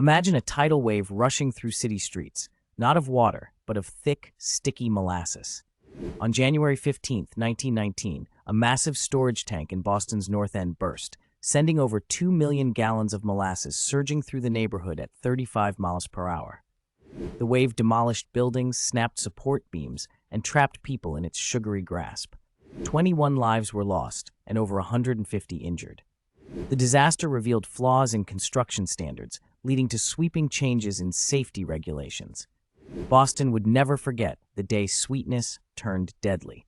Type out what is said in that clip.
Imagine a tidal wave rushing through city streets, not of water, but of thick, sticky molasses. On January 15, 1919, a massive storage tank in Boston's North End burst, sending over 2 million gallons of molasses surging through the neighborhood at 35 miles per hour. The wave demolished buildings, snapped support beams, and trapped people in its sugary grasp. 21 lives were lost, and over 150 injured. The disaster revealed flaws in construction standards, leading to sweeping changes in safety regulations. Boston would never forget the day sweetness turned deadly.